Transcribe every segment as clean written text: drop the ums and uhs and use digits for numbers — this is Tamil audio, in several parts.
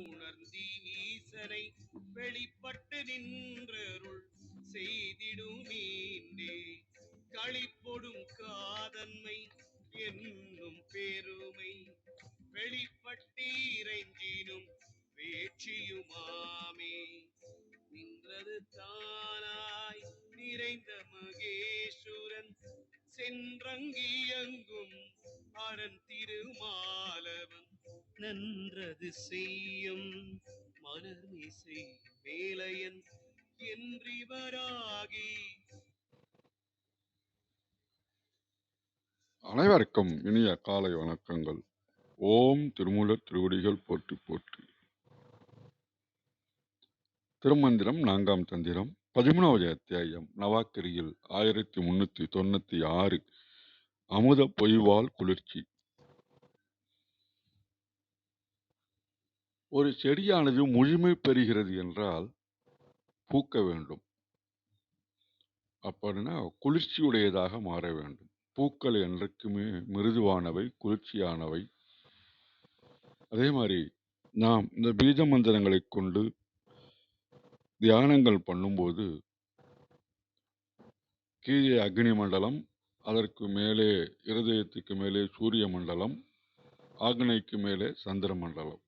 உணர்ந்தி ஈசனை வெளிப்பட்டு நின்றருள் செய்திடும் மீண்டே களிப்பொடும் காதன்மை என்னும் பெருமை வெளிப்பட்டீரைஞ்சினும் வேட்சியுமாமே நின்றது தானாய் நிறைந்த மகேஸ்வரன் சென்றங்கியங்கும் அரண் திருமாலவன் நன்றது செய்யும் மலர்மிசை மேலையன் என்றிவராகி. அனைவருக்கும் இனிய காலை வணக்கங்கள். ஓம் திருமூலர் திருவடிகள் போற்றி போற்றி. திருமந்திரம் 4ஆம் தந்திரம் 13வது அத்தியாயம். நவாக்கிரியில் 1396 அமுத பொய்வால் குளிர்ச்சி. ஒரு செடியானது முழுமை பெறுகிறது என்றால் பூக்க வேண்டும், அப்படின்னா குளிர்ச்சியுடையதாக மாற வேண்டும். பூக்கள் என்றைக்குமே மிருதுவானவை, குளிர்ச்சியானவை. அதே மாதிரி நாம் இந்த பீஜ மந்திரங்களை கொண்டு தியானங்கள் பண்ணும்போது கீழே அக்னி மண்டலம், அதற்கு மேலே இருதயத்துக்கு மேலே சூரிய மண்டலம், ஆக்னைக்கு மேலே சந்திர மண்டலம்.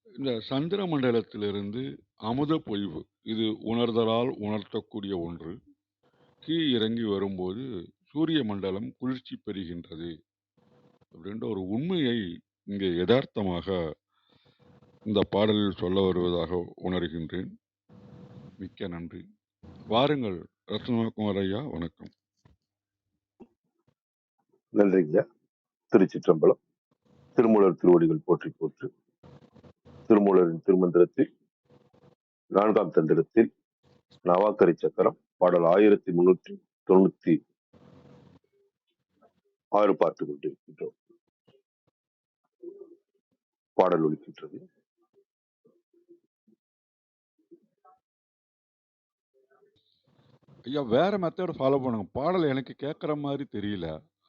இந்த சந்திர மண்டலத்திலிருந்து அமுத பொய்வு, இது உணர்தலால் உணர்த்தக்கூடிய ஒன்று, கீழ் இறங்கி வரும்போது சூரிய மண்டலம் குளிர்ச்சி பெறுகின்றது அப்படின்ற ஒரு உண்மையை இங்கே யதார்த்தமாக இந்த பாடலில் சொல்ல வருவதாக உணர்கின்றேன். மிக்க நன்றி. வாருங்கள் ரத்னகுமார் ஐயா, வணக்கம். நன்றிங்க. திருச்சிற்றம்பலம். திருமூலர் திருவடிகள் போற்றி போற்று. திருமூலரின் திருமந்திரத்தில் 4ஆம் தந்திரத்தில் நவாக்கரி சக்கரம் பாடல் 1396 பார்த்து கொண்டிருக்கின்றோம். பாடல் ஒலிக்கின்றது. ஐயா, வேற மெத்தட் ஃபாலோ பண்ணுங்க. பாடல் எனக்கு கேட்குற மாதிரி தெரியல.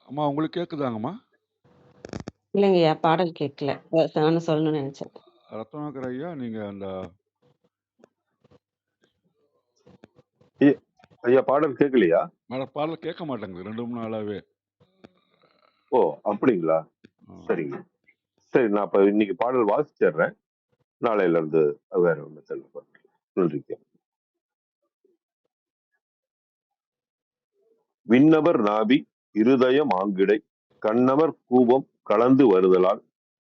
அம்மா, உங்களுக்கு கேட்குதாங்கம்மா? இல்லைங்கய்யா, பாடல் கேட்கல. நானும் சொல்லணும்னு நினைச்சேன். ரத்னாகர் ஐயா, நீங்க அந்த ஐயா பாடல் கேட்கலையா? பாடல் கேட்க மாட்டேங்குது 2-3 நாளாவே. ஓ, அப்படிங்களா? சரிங்க. சரி, நான் இப்ப இன்னைக்கு பாடல் வாசிச்சிடுறேன். நாளையில இருந்து வேற ஒண்ணு செல்ல போறேன். நன்றிங்க. விண்ணவர் நாபி இருதய மாங்கிடை கண்ணவர் கூபம் கலந்து வருதலால்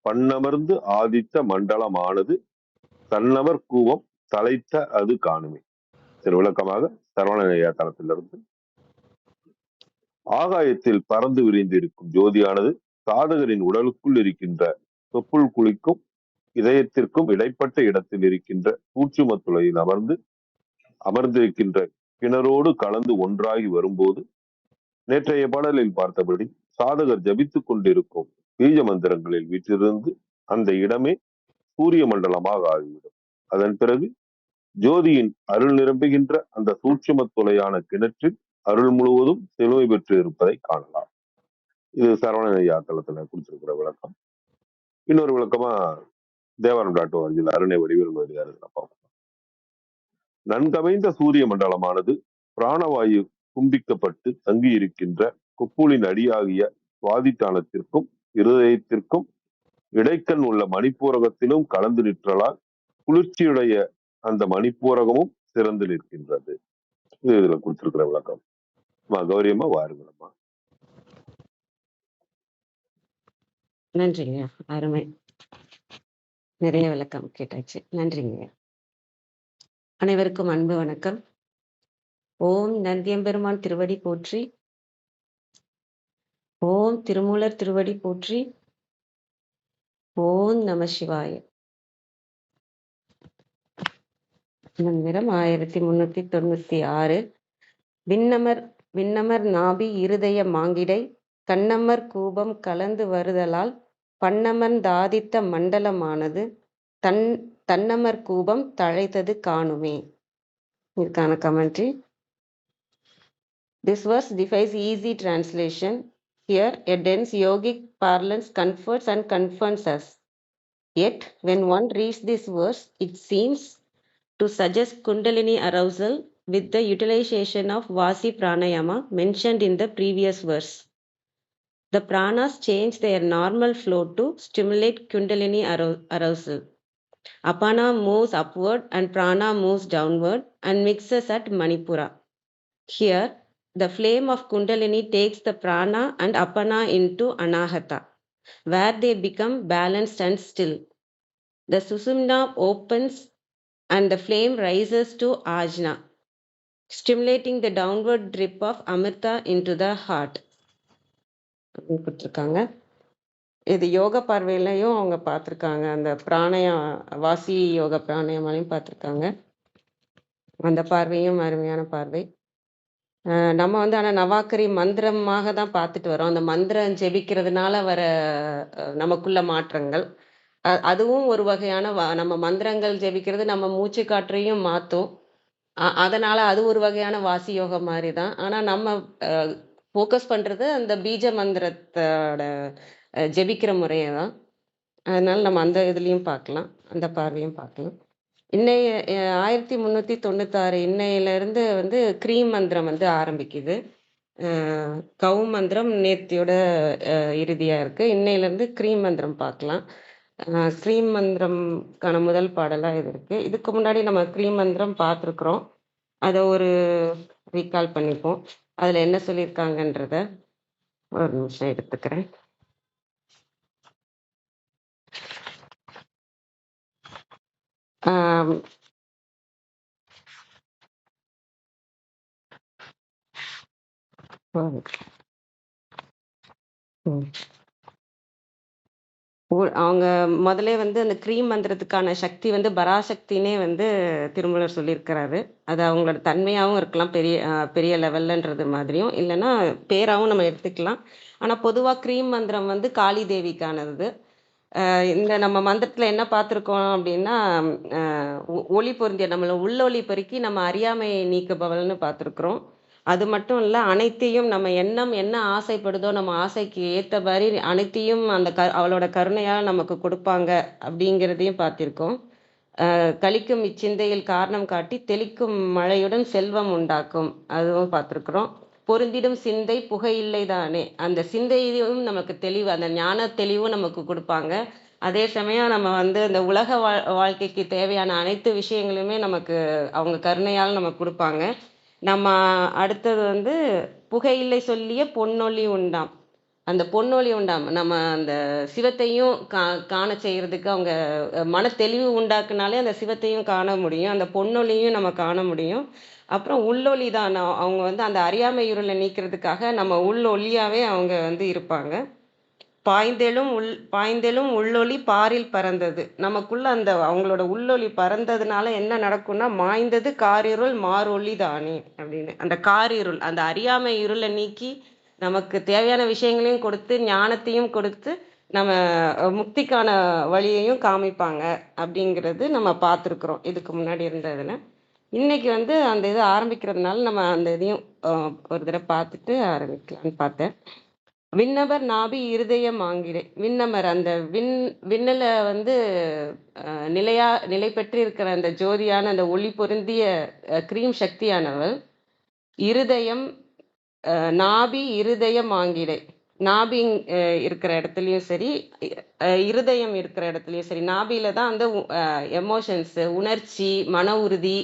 பண்ணமர்ந்து ஆதித்த மண்டலமானது தன்னவர் கூவம் தலைத்த அது காணுமே. சிறு விளக்கமாக சரவணனையா தளத்திலிருந்து. ஆகாயத்தில் பறந்து விரிந்திருக்கும் ஜோதியானது சாதகரின் உடலுக்குள் இருக்கின்ற தொப்புள் குழிக்கும் இதயத்திற்கும் இடைப்பட்ட இடத்தில் இருக்கின்ற சூட்சுமத்துளையில் அமர்ந்திருக்கின்ற கிணறோடு கலந்து ஒன்றாகி வரும்போது நேற்றைய பாடலில் பார்த்தபடி சாதகர் ஜபித்துக் கொண்டிருக்கும் பீஜ மந்திரங்களில் வீற்றிருந்து அந்த இடமே சூரிய மண்டலமாக ஆகிவிடும். அதன் பிறகு ஜோதியின் அருள் நிரம்புகின்ற அந்த சூட்சும துளையான கிணற்றில் அருள் முழுவதும் செழுமை பெற்று இருப்பதை காணலாம். இது சரவணனையா தளத்துல கொடுத்திருக்கிற விளக்கம். இன்னொரு விளக்கமா தேவாரம்.org அருணை வடிவில் பார்ப்போம். நன்கமைந்த சூரிய மண்டலமானது பிராணவாயு கும்பிக்கப்பட்டு தங்கி இருக்கின்ற குப்புளின் அடியாகிய சுவாதிட்டானத்திற்கும் இருதயத்திற்கும் இடைக்கண் உள்ள மணிப்பூரகத்திலும் கலந்து நிற்றலால் குளிர்ச்சியுடைய அந்த மணிப்பூரகமும் சிறந்து நிற்கின்றது. இது இதுல கொடுத்திருக்கிற விளக்கம். கௌரியம்மா, வாருங்களம்மா. நன்றிங்க, அருமை. நிறைய விளக்கம் கேட்டாச்சு. நன்றிங்க. அனைவருக்கும் அன்பு வணக்கம். ஓம் நந்தியம்பெருமான் திருவடி போற்றி. ஓம் திருமூலர் திருவடி போற்றி. ஓம் நம சிவாய. மந்திரம் 1396. விண்ணமர் நாபி இருதய மாங்கிடை கண்ணமர் கூபம் கலந்து வருதலால் பண்ணமர்ந்தாதித்த மண்டலமானது தன்னமர் கூபம் தழைத்தது காணுமே. இதுக்கான commentary. This verse defies easy translation. Here, a dense yogic parlance comforts and confirms us. Yet, when one reads this verse, it seems to suggest Kundalini arousal with the utilization of Vasi Pranayama mentioned in the previous verse. The pranas change their normal flow to stimulate Kundalini arousal. Apana moves upward and prana moves downward and mixes at Manipura. Here, the flame of Kundalini takes the prana and apana into Anahata, where they become balanced and still. The Susumna opens and the flame rises to Ajna, stimulating the downward drip of Amrita into the heart. அப்படின்னு கொடுத்துருக்காங்க. இது யோக பார்வையிலையும் அவங்க பார்த்துருக்காங்க. அந்த வாசி யோக பிராணாயாமாலையும் பார்த்துருக்காங்க. அந்த பார்வையும் அருமையான பார்வை. நம்ம வந்து ஆனால் நவாக்கரி மந்திரமாக தான் பார்த்துட்டு வரோம். அந்த மந்திரம் ஜெபிக்கிறதுனால வர நமக்குள்ள மாற்றங்கள், அதுவும் ஒரு வகையான நம்ம மந்திரங்கள் ஜெபிக்கிறது நம்ம மூச்சு காற்றையும் மாற்றும். அதனால அது ஒரு வகையான வாசி யோகம் மாதிரி தான். ஆனால் நம்ம ஃபோக்கஸ் பண்ணுறது அந்த பீஜ மந்திரத்தோட ஜெபிக்கிற முறையை தான். அதனால நம்ம அந்த இதுலேயும் பார்க்கலாம், அந்த பார்வையும் பார்க்கலாம். இன்னைய 1396 இன்னையிலேருந்து வந்து க்ரீம் மந்திரம் வந்து ஆரம்பிக்குது. கவு மந்திரம் நேத்தியோட இறுதியாக இருக்குது. இன்னையிலேருந்து க்ரீம் மந்திரம் பார்க்கலாம். க்ரீம் மந்திரம்கான முதல் பாடலாக இது இருக்குது. இதுக்கு முன்னாடி நம்ம க்ரீம் மந்திரம் பார்த்துருக்குறோம். அதை ஒரு ரீகால் பண்ணிப்போம். அதில் என்ன சொல்லியிருக்காங்கன்றத ஒரு நிமிஷம் எடுத்துக்கிறேன். அவங்க முதல்ல வந்து அந்த க்ரீம் மந்திரத்துக்கான சக்தி வந்து பராசக்தினே வந்து திருமூலர் சொல்லியிருக்கிறாரு. அது அவங்களோட தன்மையாகவும் இருக்கலாம், பெரிய பெரிய லெவல்லன்றது மாதிரியும், இல்லைன்னா பேராகவும் நம்ம எடுத்துக்கலாம். ஆனால் பொதுவாக க்ரீம் மந்திரம் வந்து காளி தேவிக்கானது. இந்த நம்ம மந்திரத்தில் என்ன பார்த்துருக்கோம் அப்படின்னா, ஒளி பொருந்திய நம்மளை உள்ளொளி பெருக்கி நம்ம அறியாமையை நீக்குபவள்னு பார்த்துருக்குறோம். அது மட்டும் இல்லை, அனைத்தையும் நம்ம எண்ணம் என்ன ஆசைப்படுதோ நம்ம ஆசைக்கு ஏற்ற மாதிரி அனைத்தையும் அந்த அவளோட கருணையால் நமக்கு கொடுப்பாங்க அப்படிங்கிறதையும் பார்த்திருக்கோம். கலிக்கும் இச்சிந்தையில் காரணம் காட்டி தெளிக்கும் மழையுடன் செல்வம் உண்டாக்கும், அதுவும் பார்த்துருக்குறோம். பொருந்திடும் சிந்தை புகையில்லை தானே, அந்த சிந்தையும் நமக்கு தெளிவு, அந்த ஞான தெளிவும் நமக்கு கொடுப்பாங்க. அதே சமயம் நம்ம வந்து அந்த உலக வாழ்க்கைக்கு தேவையான அனைத்து விஷயங்களுமே நமக்கு அவங்க கருணையால் நமக்கு கொடுப்பாங்க. நம்ம அடுத்தது வந்து புகையில்லை சொல்லிய பொன்னொழி உண்டாம், அந்த பொன்னொழி உண்டாம் நம்ம அந்த சிவத்தையும் காண செய்கிறதுக்கு அவங்க மன தெளிவு உண்டாக்குனாலே அந்த சிவத்தையும் காண முடியும், அந்த பொன்னொழியும் நம்ம காண முடியும். அப்புறம் உள்ளொளி தான், அவங்க வந்து அந்த அறியாமை இருளை நீக்கிறதுக்காக நம்ம உள்ளொளியாகவே அவங்க வந்து இருப்பாங்க. பாய்ந்தெழும் உள்ளொளி பாரில் பறந்தது, நமக்குள்ள அந்த அவங்களோட உள்ளொளி பறந்ததுனால என்ன நடக்கும்னா, மாய்ந்தது காரிருள் மாறொளி தானே அப்படின்னு. அந்த காரிருள், அந்த அறியாமை இருளை நீக்கி நமக்கு தேவையான விஷயங்களையும் கொடுத்து ஞானத்தையும் கொடுத்து நம்ம முக்திக்கான வழியையும் காமிப்பாங்க அப்படிங்கிறது நம்ம பார்த்துருக்குறோம் இதுக்கு முன்னாடி இருந்ததுல. இன்னைக்கு வந்து அந்த இது ஆரம்பிக்கிறதுனால நம்ம அந்த இதையும் ஒரு தடவை பார்த்துட்டு ஆரம்பிக்கலான்னு பார்த்தேன். விண்ணவர் நாபி இருதயம் ஆங்கிடை, விண்ணமர் அந்த விண்ணில் வந்து நிலை பெற்று இருக்கிற அந்த ஜோதியான அந்த ஒளி பொருந்திய க்ரீம் சக்தியானவள் இருதயம், நாபி இருதயம் ஆங்கிடை, நாபி இருக்கிற இடத்துலையும் சரி இருதயம் இருக்கிற இடத்துலையும் சரி, நாபியில தான் அந்த எமோஷன்ஸு, உணர்ச்சி, மன உறுதி,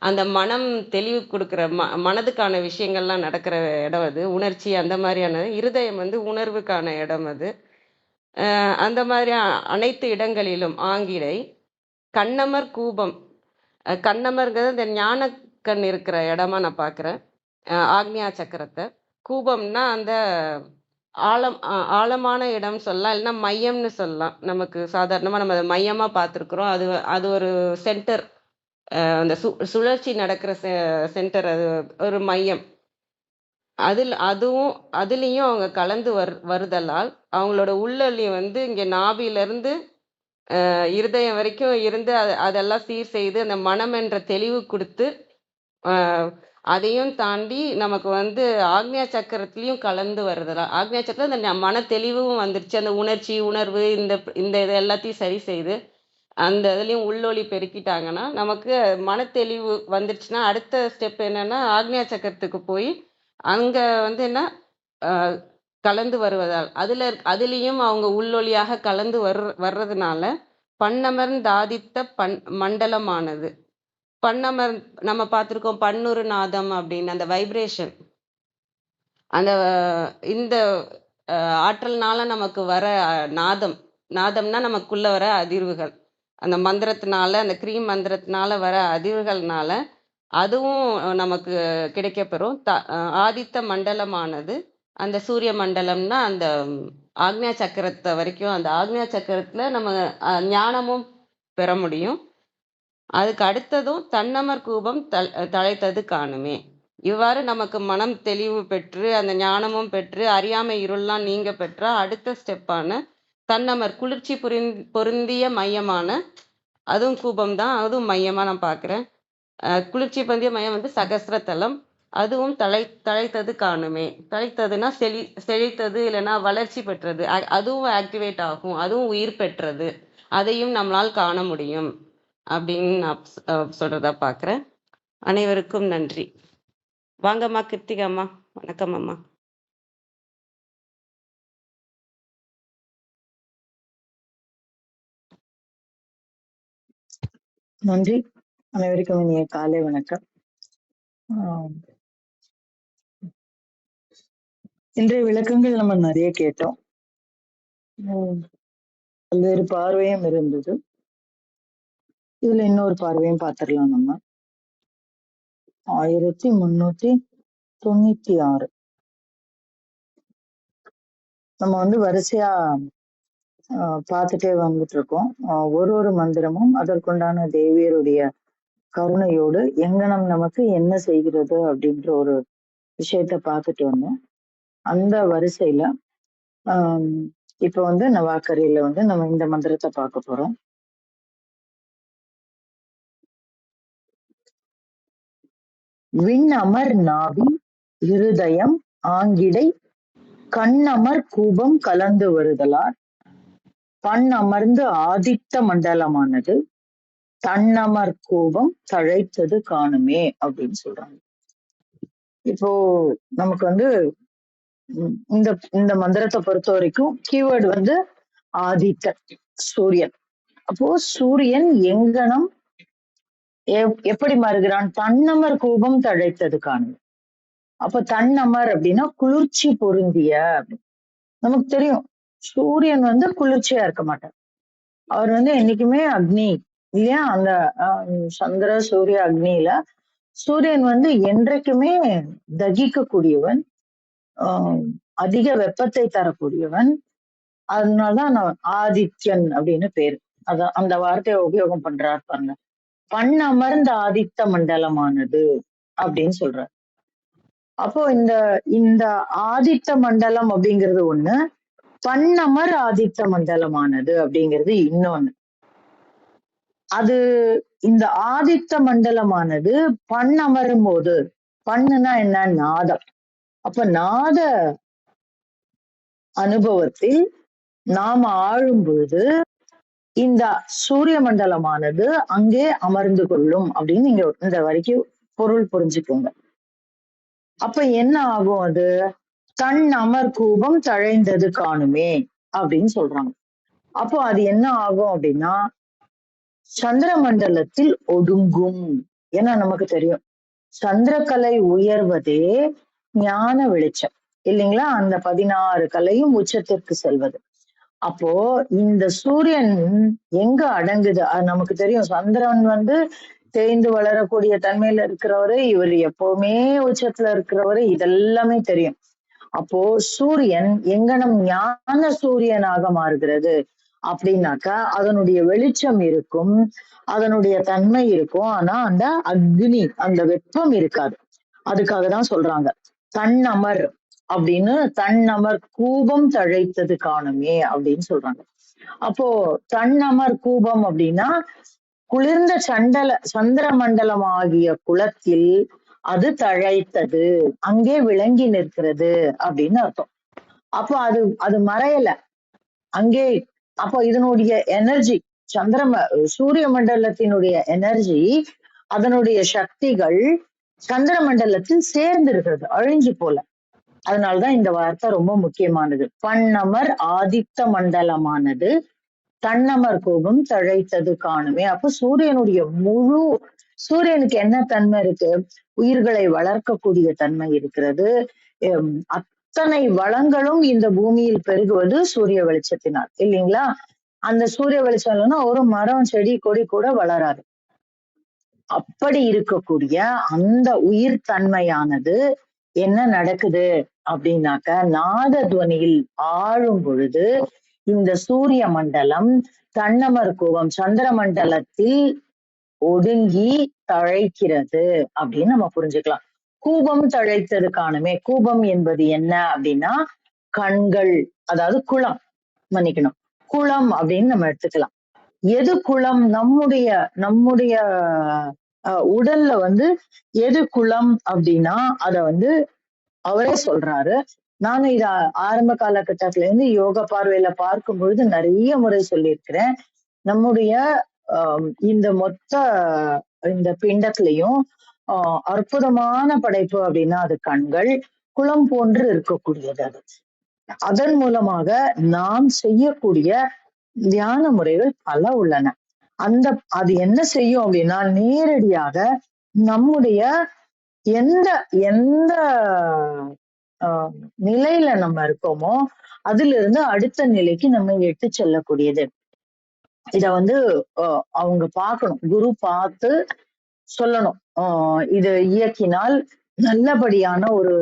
அந்த மனம் தெளிவு கொடுக்குற மனதுக்கான விஷயங்கள்லாம் நடக்கிற இடம் அது, உணர்ச்சி அந்த மாதிரியானது. இருதயம் வந்து உணர்வுக்கான இடம் அது. அந்த மாதிரி அனைத்து இடங்களிலும் ஆங்கிடை. கண்ணமர் கூபம், கண்ணமர்ங்கிறது இந்த ஞான கண் இருக்கிற இடமா நான் பார்க்குறேன், ஆக்னியா சக்கரத்தை. கூபம்னா அந்த ஆழமான இடம் சொல்லலாம், இல்லைன்னா மையம்னு சொல்லலாம். நமக்கு சாதாரணமாக நம்ம அதை மையமாக பார்த்துருக்குறோம். அது ஒரு சென்டர், அந்த சுழற்சி நடக்கிற சென்டர், அது ஒரு மையம். அதுலேயும் அவங்க கலந்து வருதலால் அவங்களோட உள்ளொளி வந்து இங்கே நாபியிலேருந்து இருதயம் வரைக்கும் இருந்து அதெல்லாம் சீர் செய்து அந்த மனம் என்ற தெளிவு கொடுத்து அதையும் தாண்டி நமக்கு வந்து ஆக்ஞா சக்கரத்துலேயும் கலந்து வருதுல. ஆக்ஞா சக்கரம் அந்த மன தெளிவும் வந்துருச்சு. அந்த உணர்ச்சி, உணர்வு இந்த இது எல்லாத்தையும் சரி செய்து அந்த இதுலேயும் உள்ளொளி பெருக்கிட்டாங்கன்னா நமக்கு மனத்தெளிவு வந்துருச்சுன்னா அடுத்த ஸ்டெப் என்னன்னா ஆக்ஞா சக்கரத்துக்கு போய் அங்கே வந்து என்ன கலந்து வருவதால் அதுலேயும் அவங்க உள்ளொளியாக கலந்து வர்றதுனால பன்னமர்ந்தாதித்த மண்டலமானது. பன்னமர் நம்ம பார்த்துருக்கோம் பன்னுரு நாதம் அப்படின்னு அந்த வைப்ரேஷன் அந்த இந்த ஆற்றல்னால நமக்கு வர நாதம்னா நமக்குள்ள வர அதிர்வுகள், அந்த மந்திரத்தினால அந்த கிரீம் மந்திரத்தினால வர அதிர்வுகள்னால அதுவும் நமக்கு கிடைக்கப்பெறும். ஆதித்த மண்டலமானது அந்த சூரிய மண்டலம்னா அந்த ஆக்ஞா சக்கரத்தை வரைக்கும் அந்த ஆக்ஞா சக்கரத்தில் நம்ம ஞானமும் பெற முடியும். அதுக்கு அடுத்ததும் தன்னமர் கூபம் தழைத்தது காணுமே. இவ்வாறு நமக்கு மனம் தெளிவு பெற்று அந்த ஞானமும் பெற்று அறியாமை இருள்லாம் நீங்க பெற்றா அடுத்த ஸ்டெப்பான தன்னமர் குளிர்ச்சி பொருந்திய மையமான அதுவும் கூபம் தான், அதுவும் மையமாக நான் பார்க்குறேன். குளிர்ச்சி பொருந்திய மையம் வந்து சகஸ்ரதலம், அதுவும் தழைத்தது காணுமே. தழைத்ததுன்னா செழித்தது இல்லைன்னா வளர்ச்சி பெற்றது, அதுவும் ஆக்டிவேட் ஆகும், அதுவும் உயிர் பெற்றது, அதையும் நம்மளால் காண முடியும் அப்படின்னு நான் சொல்றதா பார்க்குறேன். அனைவருக்கும் நன்றி. வாங்கம்மா கிருத்திகா அம்மா. வணக்கம் அம்மா. நன்றி. அனைவருக்கும் இனிய காலை வணக்கம். இன்றைய விளக்கங்கள் நம்ம நிறைய கேட்டோம். பல்வேறு பார்வையும் இருந்தது. இதுல இன்னொரு பார்வையும் பார்த்திடலாம். நம்ம 1396 நம்ம வந்து வரிசையா பார்த்துட்டே வந்துட்டு இருக்கோம். ஒரு மந்திரமும் அதற்குண்டான தேவியருடைய கருணையோடு எங்கனம் நமக்கு என்ன செய்கிறது அப்படின்ற ஒரு விஷயத்த பார்த்துட்டு வந்தோம். அந்த வரிசையில இப்ப வந்து நவாக்கரையில வந்து நம்ம இந்த மந்திரத்தை பார்க்க போறோம். விண்ணமர் நாவி இருதயம் ஆங்கிடை கண்ணமர் கூபம் கலந்து வருதலார் பண்ணமர்ந்து ஆதித்த மண்டலமானது தன்னமர் கூபம் தழைத்தது காணுமே அப்படின்னு சொல்றாங்க. இப்போ நமக்கு வந்து இந்த மந்திரத்தை பொறுத்த வரைக்கும் கீவேர்டு வந்து ஆதித்த சூரியன். அப்போ சூரியன் எங்கனம் எப்படி மாறுகிறான்? தன்னமர் கூபம் தழைத்தது காணுமே. அப்ப தன்னமர் அப்படின்னா குளிர்ச்சி பொருந்திய. நமக்கு தெரியும் சூரியன் வந்து குளிர்ச்சியா இருக்க மாட்டார். அவர் வந்து என்னைக்குமே அக்னி இல்லையா? அந்த சந்திர சூரிய அக்னியில சூரியன் வந்து என்றைக்குமே தகிக்கக்கூடியவன், அதிக வெப்பத்தை தரக்கூடியவன். அதனாலதான் ஆதித்யன் அப்படின்னு பேரு. அதான் அந்த வார்த்தையை உபயோகம் பண்றாரு பாருங்க. பண்ணமர்ந்த ஆதித்த மண்டலமானது அப்படின்னு சொல்றாரு. அப்போ இந்த ஆதித்த மண்டலம் அப்படிங்கிறது ஒண்ணு, பண்ணமர் ஆதித்த மண்டலமானது அப்படிங்கிறது இன்னொன்னு. அது இந்த ஆதித்த மண்டலமானது பண்ணமரும் போது, பண்ணுனா என்ன? நாதம். அப்ப நாத அனுபவத்தில் நாம ஆழும் பொழுது இந்த சூரிய மண்டலமானது அங்கே அமர்ந்து கொள்ளும் அப்படின்னு நீங்க இந்த வரைக்கும் பொருள் புரிஞ்சுக்கோங்க. அப்ப என்ன ஆகும்? அது தன் அமர் கூபம் தழைந்தது காணுமே அப்படின்னு சொல்றாங்க. அப்போ அது என்ன ஆகும் அப்படின்னா சந்திர மண்டலத்தில் ஒடுங்கும். ஏன்னா நமக்கு தெரியும் சந்திரக்கலை உயர்வதே ஞான வெளிச்சம் இல்லைங்களா? அந்த 16 கலையும் உச்சத்திற்கு செல்வது. அப்போ இந்த சூரியன் எங்க அடங்குது? அது நமக்கு தெரியும். சந்திரன் வந்து தேய்ந்து வளரக்கூடிய தன்மையில இருக்கிறவரு, இவர் எப்பவுமே உச்சத்துல இருக்கிறவரு, இதெல்லாமே தெரியும். அப்போ சூரியன் எங்கனம் ஞான சூரியனாக மாறுகிறது அப்படின்னாக்கா அதனுடைய வெளிச்சம் இருக்கும், அதனுடைய தன்மை இருக்கும். ஆனா அந்த அக்னி அந்த வெப்பம் இருக்காது. அதுக்காக தான் சொல்றாங்க தன்னமர் அப்படின்னு, தன்னமர் கூபம் தழைத்தது காணுமே அப்படின்னு சொல்றாங்க. அப்போ தன்னமர் கூபம் அப்படின்னா குளிர்ந்த சந்திர மண்டலம் ஆகிய குளத்தில் அது தழைத்தது, அங்கே விளங்கி நிற்கிறது அப்படின்னு அர்த்தம். அப்போ அது அது மறையல அங்கே. அப்போ இதனுடைய எனர்ஜி சூரிய மண்டலத்தினுடைய எனர்ஜி, அதனுடைய சக்திகள் சந்திர மண்டலத்தில் சேர்ந்து இருக்கிறது, அழிஞ்சு போல. அதனாலதான் இந்த வார்த்தை ரொம்ப முக்கியமானது. பண்ணமர் ஆதித்த மண்டலமானது தன்னமர் கோபம் தழைத்தது காணுமே. அப்ப சூரியனுக்கு என்ன தன்மை இருக்கு? உயிர்களை வளர்க்கக்கூடிய தன்மை இருக்கிறது. அத்தனை வளங்களும் இந்த பூமியில் பெருகுவது சூரிய வெளிச்சத்தினால், இல்லைங்களா? அந்த சூரிய வெளிச்சம் இல்லைன்னா ஒரு மரம் செடி கொடி கூட வளராது. அப்படி இருக்கக்கூடிய அந்த உயிர் தன்மையானது என்ன நடக்குது அப்படின்னாக்க, நாத துவனியில் ஆழும் பொழுது இந்த சூரிய மண்டலம் தன்னமர் கோபம் சந்திர மண்டலத்தில் ஒடுங்கி தழைக்கிறது அப்படின்னு நம்ம புரிஞ்சுக்கலாம். கூபம் தழைத்தது காணுமே. கூபம் என்பது என்ன அப்படின்னா கண்கள், அதாவது குளம், மன்னிக்கணும், குளம் அப்படின்னு நம்ம எடுத்துக்கலாம். எது குளம்? நம்முடைய உடல்ல எது குளம் அப்படின்னா அத அவரே சொல்றாரு. நானும் இத ஆரம்ப காலகட்டத்துல இருந்து யோக பார்வையில பார்க்கும் பொழுது நிறைய முறை சொல்லியிருக்கிறேன். நம்முடைய இந்த மொத்த இந்த பிண்டத்திலையும் அற்புதமான படைப்பு அப்படின்னா அது கண்கள். குளம் போன்று இருக்கக்கூடியது அது. அதன் மூலமாக நாம் செய்யக்கூடிய தியான முறைகள் பல உள்ளன. அது என்ன செய்யும் அப்படின்னா நேரடியாக நம்முடைய எந்த எந்த நிலையில நம்ம இருக்கோமோ அதுல இருந்து அடுத்த நிலைக்கு நம்ம எட்டு செல்லக்கூடியது. இத அவங்க பார்க்கணும், குரு பார்த்து சொல்லணும். இது இயக்கினால் நல்லபடியான ஒரு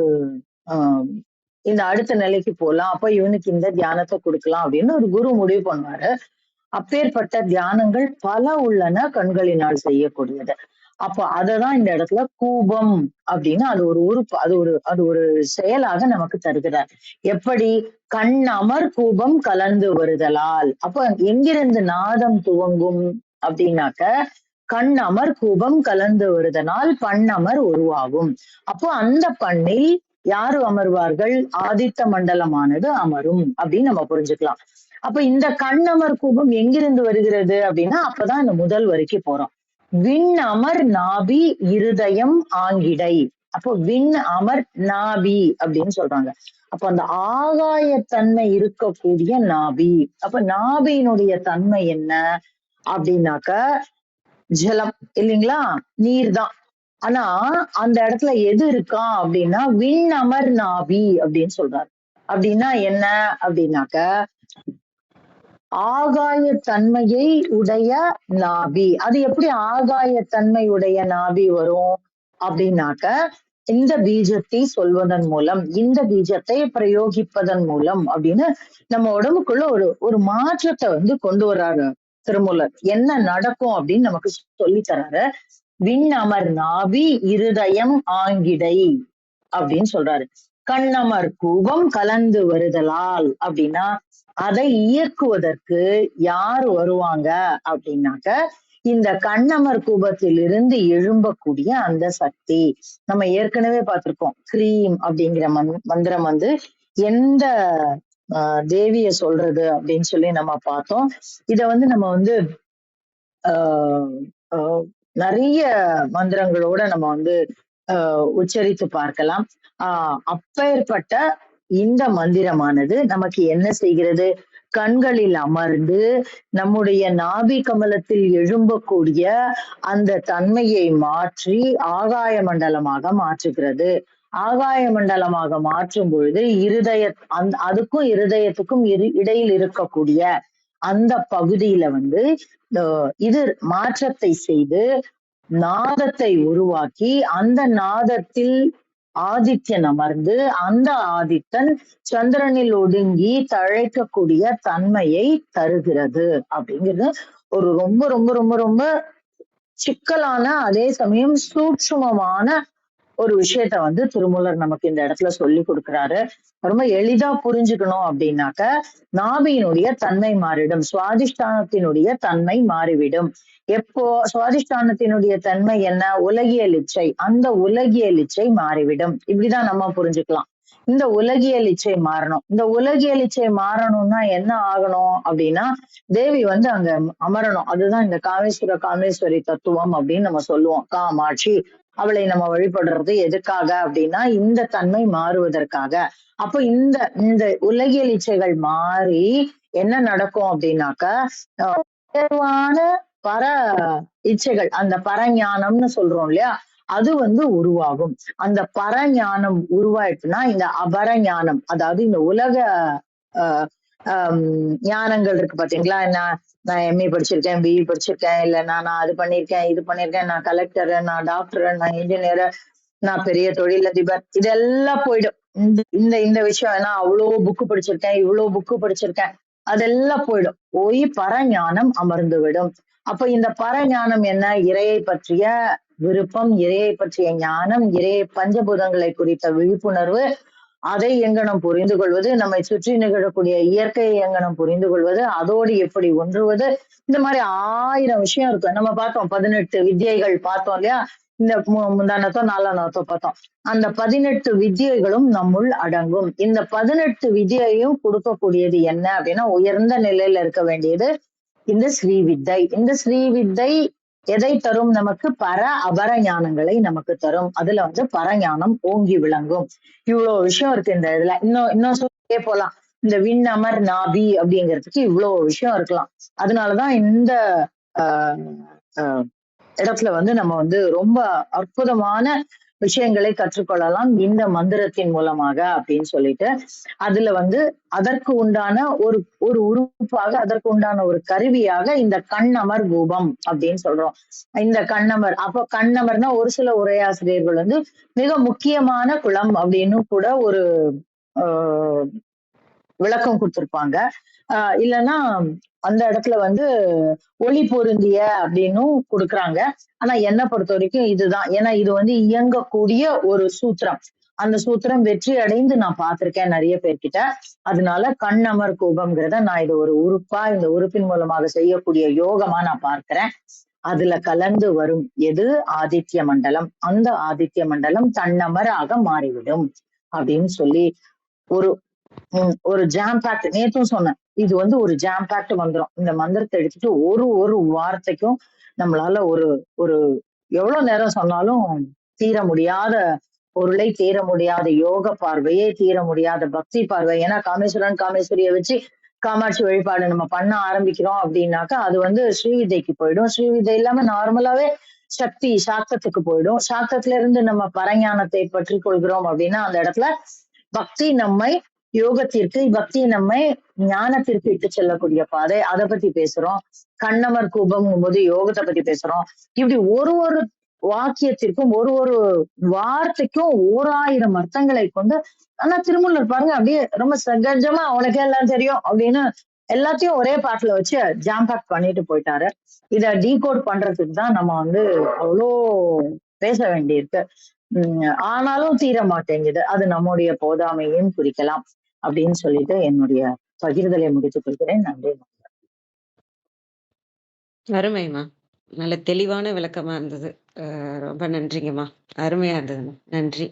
இந்த அடுத்த நிலைக்கு போலாம், அப்ப இவனுக்கு இந்த தியானத்தை கொடுக்கலாம் அப்படின்னு ஒரு குரு முடிவு பண்ணுவாரு. அப்பேற்பட்ட தியானங்கள் பல உள்ளன கண்களினால் செய்யக்கூடியது. அப்ப அததான் இந்த இடத்துல கூபம் அப்படின்னு அது ஒரு உறுப்பு, அது ஒரு செயலாக நமக்கு தருகிறார். எப்படி? கண் அமர் கூபம் கலந்து வருதலால். அப்ப எங்கிருந்து நாதம் துவங்கும் அப்படின்னாக்க கண் அமர் கூபம் கலந்து வருதனால் பண்ணமர் உருவாகும். அப்போ அந்த பண்ணில் யாரு அமர்வார்கள்? ஆதித்த மண்டலமானது அமரும் அப்படின்னு நம்ம புரிஞ்சுக்கலாம். அப்ப இந்த கண் அமர் கூபம் எங்கிருந்து வருகிறது அப்படின்னா அப்பதான் இந்த முதல் வரைக்கும் போறோம். விண் அமர் நாபி இருதயம் ஆங்கிடை. அப்போ விண் அமர் நாபி அப்படின்னு சொல்றாங்க. அப்ப அந்த ஆகாயத்தன்மை இருக்கக்கூடிய நாபி. அப்ப நாபியினுடைய தன்மை என்ன அப்படின்னாக்க ஜலம், இல்லைங்களா? நீர் தான். ஆனா அந்த இடத்துல எது இருக்கா அப்படின்னா விண் அமர் நாபி அப்படின்னு சொல்றாரு. அப்படின்னா என்ன அப்படின்னாக்க ஆகாயத்தன்மையை உடைய நாபி. அது எப்படி ஆகாயத்தன்மை உடைய நாபி வரும் அப்படின்னாக்க இந்த பீஜத்தை சொல்வதன் மூலம், இந்த பீஜத்தை பிரயோகிப்பதன் மூலம் அப்படின்னு நம்ம உடம்புக்குள்ள ஒரு மாற்றத்தை கொண்டு வர்றாரு திருமூலர். என்ன நடக்கும் அப்படின்னு நமக்கு சொல்லி தர்றாரு. விண் அமர் நாபி இருதயம் ஆங்கிடை அப்படின்னு சொல்றாரு. கண்ணமர் கூபம் கலந்து வருதலால் அப்படின்னா அதை இயக்குவதற்கு யார் வருவாங்க அப்படின்னாக்க இந்த கண்ணமர் கூபத்தில் இருந்து எழும்பக்கூடிய அந்த சக்தி. நம்ம ஏற்கனவே பார்த்திருக்கோம். கிரீம் அப்படிங்கிற மந்திரம் எந்த தேவிய சொல்றது அப்படின்னு சொல்லி நம்ம பார்த்தோம். இத நம்ம நிறைய மந்திரங்களோட நம்ம உச்சரித்து பார்க்கலாம். அப்பேற்பட்ட இந்த மந்திரமானது நமக்கு என்ன செய்கிறது? கண்களில் அமர்ந்து நம்முடைய நாபி கமலத்தில் எழும்பக்கூடிய அந்த தன்மையை மாற்றி ஆகாய மண்டலமாக மாற்றுகிறது. ஆகாய மண்டலமாக மாற்றும் பொழுது அதுக்கும் இருதயத்துக்கும் இடையில் இருக்கக்கூடிய அந்த பகுதியில இது மாற்றத்தை செய்து நாதத்தை உருவாக்கி அந்த நாதத்தில் ஆதித்யன் அமர்ந்து அந்த ஆதித்தன் சந்திரனில் ஒடுங்கி தழைக்கக்கூடிய தன்மையை தருகிறது அப்படிங்கிறது ஒரு ரொம்ப ரொம்ப ரொம்ப ரொம்ப சிக்கலான அதே சமயம் சூட்சுமமான ஒரு விஷயத்த திருமூலர் நமக்கு இந்த இடத்துல சொல்லி கொடுக்கிறாரு. ரொம்ப எளிதா புரிஞ்சுக்கணும் அப்படின்னாக்க நாபியினுடைய தன்மை மாறிடும், சுவாதிஷ்டானத்தினுடைய தன்மை மாறிவிடும். எப்போ சுவாதிஷ்டானத்தினுடைய தன்மை என்ன? உலகியல் இச்சை. அந்த உலகியல் இச்சை மாறிவிடும். இப்படிதான் நம்ம புரிஞ்சுக்கலாம். இந்த உலகியல் இச்சை மாறணும். இந்த உலகியல் இச்சை மாறணும்னா என்ன ஆகணும் அப்படின்னா தேவி அங்க அமரணும். அதுதான் இந்த காமேஸ்வரி தத்துவம் அப்படின்னு நம்ம சொல்லுவோம். காமாட்சி, அவளை நம்ம வழிபடுறது எதுக்காக அப்படின்னா இந்த தன்மை மாறுவதற்காக. அப்ப இந்த இந்த உலகியல் இச்சைகள் மாறி என்ன நடக்கும் அப்படின்னாக்க உயர்வான பர இச்சைகள், அந்த பரஞானம்னு சொல்றோம் இல்லையா, அது உருவாகும். அந்த பரஞானம் உருவாயிட்டுனா இந்த அபரஞானம், அதாவது இந்த உலக ஞானங்கள் இருக்கு பாத்தீங்களா, நான் எம்ஏ படிச்சிருக்கேன், பிஇ படிச்சிருக்கேன், இல்ல நான் அது பண்ணிருக்கேன், இது பண்ணிருக்கேன், நான் கலெக்டர், நான் டாக்டர், நான் இன்ஜினியர், நான் பெரிய தொழிலதிபர், இதெல்லாம் போயிடும். இந்த இந்த விஷயம் நான் அவ்வளவு புக்கு படிச்சிருக்கேன், இவ்வளவு புக்கு படிச்சிருக்கேன், அதெல்லாம் போயிடும். போய் பரஞானம் அமர்ந்து விடும். அப்ப இந்த பரஞானம் என்ன? இறையை பற்றிய விருப்பம், இறையை பற்றிய ஞானம், இறையை பஞ்சபூதங்களை குறித்த விழிப்புணர்வு, அதை எங்கனம் புரிந்து கொள்வது, நம்மை சுற்றி நிகழக்கூடிய இயற்கையை எங்கனம் புரிந்து கொள்வது, அதோடு எப்படி ஒன்றுவது, இந்த மாதிரி 1000 விஷயம் இருக்கு. நம்ம பார்த்தோம் 18 வித்யைகள் பார்த்தோம் இல்லையா, இந்த முந்தானத்தோ நாலானத்தோ பார்த்தோம். அந்த 18 வித்யைகளும் நம்முள் அடங்கும். இந்த 18 வித்யையும் கொடுக்கக்கூடியது என்ன அப்படின்னா உயர்ந்த நிலையில இருக்க வேண்டியது இந்த ஸ்ரீவித்தை. இந்த ஸ்ரீவித்தை எதை தரும்? நமக்கு பர அபர ஞானங்களை நமக்கு தரும். அதுல பரஞானம் ஓங்கி விளங்கும். இவ்வளவு விஷயம் இருக்கு இந்த இதுல. இன்னும் சொல்லிட்டே போலாம். இந்த விண் அமர் நாபி அப்படிங்கிறதுக்கு இவ்வளவு விஷயம் இருக்கலாம். அதனாலதான் இந்த இடத்துல நம்ம ரொம்ப அற்புதமான விஷயங்களை கற்றுக்கொள்ளலாம் இந்த மந்திரத்தின் மூலமாக அப்படின்னு சொல்லிட்டு, அதுல அதற்கு உண்டான ஒரு உறுப்பாக, அதற்கு உண்டான ஒரு கருவியாக இந்த கண்ணமர் ரூபம் அப்படின்னு சொல்றோம். இந்த கண்ணமர், அப்ப கண்ணமர்னா ஒரு சில உரையாசிரியர்கள் மிக முக்கியமான குளம் அப்படின்னு கூட ஒரு விளக்கம் கொடுத்திருப்பாங்க. இல்லைன்னா அந்த இடத்துல ஒளி பொருந்திய அப்படின்னும் கொடுக்குறாங்க. ஆனா என்னை பொறுத்த வரைக்கும் இதுதான். ஏன்னா இது இயங்கக்கூடிய ஒரு சூத்திரம். அந்த சூத்திரம் வெற்றி அடைந்து நான் பார்த்திருக்கேன் நிறைய பேர்கிட்ட. அதனால கண்ணமர் கூபம்ங்கிறத நான் இது ஒரு உறுப்பா, இந்த உறுப்பின் மூலமாக செய்யக்கூடிய யோகமா நான் பார்க்கிறேன். அதுல கலந்து வரும் எது? ஆதித்ய மண்டலம். அந்த ஆதித்ய மண்டலம் தன்னமராக மாறிவிடும் அப்படின்னு சொல்லி ஒரு ஜாம் பேக்ட், நேத்தும் சொன்னேன், இது ஒரு ஜாம் பேக்ட் மந்திரம். இந்த மந்திரத்தை எடுத்துட்டு ஒரு வார்த்தைக்கும் நம்மளால ஒரு எவ்வளவு நேரம் சொன்னாலும் தீர முடியாத பொருளை, தீர முடியாத யோக பார்வையை, தீர முடியாத பக்தி பார்வை. ஏன்னா காமேஸ்வரியை வச்சு காமாட்சி வழிபாடு நம்ம பண்ண ஆரம்பிக்கிறோம் அப்படின்னாக்கா அது ஸ்ரீவித்தைக்கு போயிடும். ஸ்ரீவித்தை இல்லாம நார்மலாவே சக்தி சாக்தத்துக்கு போயிடும். சாக்தத்துல இருந்து நம்ம பரஞானத்தை பற்றி கொள்கிறோம் அப்படின்னா அந்த இடத்துல பக்தி நம்மை யோகத்திற்கு, பக்தி நம்மை ஞானத்திற்கு இட்டு செல்லக்கூடிய பாதை. அதை பத்தி பேசுறோம். கண்ணமர் கூபம் போது யோகத்தை பத்தி பேசுறோம். இப்படி ஒரு வாக்கியத்திற்கும் ஒரு வார்த்தைக்கும் 1000 அர்த்தங்களை கொண்டு, ஆனா திருமூலர் பாருங்க அப்படியே ரொம்ப சகஜமா உனக்கே எல்லாம் தெரியும் அப்படின்னு எல்லாத்தையும் ஒரே பாட்டுல வச்சு ஜாம் பேக் பண்ணிட்டு போயிட்டாரு. இத டீகோட் பண்றதுக்கு தான் நம்ம அவ்வளோ பேச வேண்டியிருக்கு. ஆனாலும் தீர மாட்டேங்குது. அது நம்முடைய போதாமையும் குறிக்கலாம் அப்படின்னு சொல்லிட்டு என்னுடைய பகிர்தலை முடித்துக் கொள்கிறேன். நன்றி. அருமைம்மா, நல்ல தெளிவான விளக்கமா இருந்தது. ரொம்ப நன்றிங்கம்மா, அருமையா இருந்ததும்மா, நன்றி.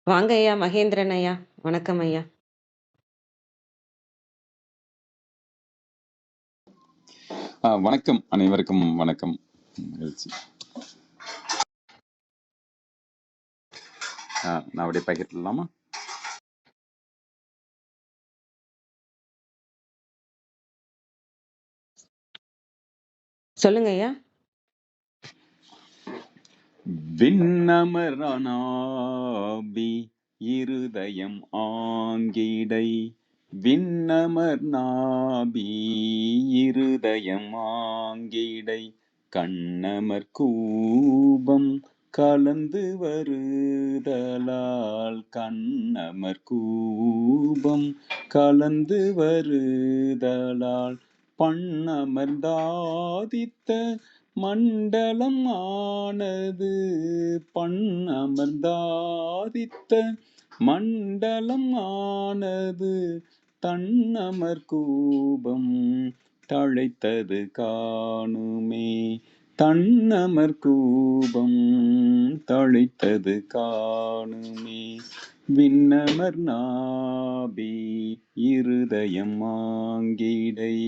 வாங்க ஐயா, மகேந்திரன் ஐயா. வணக்கம் ஐயா. வணக்கம், அனைவருக்கும் வணக்கம். மகிழ்ச்சி. நான் அப்படியே பகிர்லாமா? சொல்லுங்க ஐயா. விண்ணமர் நாபி இருதயம் ஆங்கிடை, விண்ணமர் நாபி இருதயம் ஆங்கிடை, கண்ணமர் கூபம் கலந்து வருதலால், கண்ணமர் கூபம் கலந்து வருதலால், பண்ணமர்ந்தாதித்த மண்டலம் ஆனது, பண்ணமர்ந்தாதித்த மண்டலம் ஆனது தன்னமர் கூபம் தழைத்தது காணுமே. தன்னமர் கூபம் தழைத்தது காணுமே. விண்ணமர் நாபி இருதயம் ஆங்கிடை.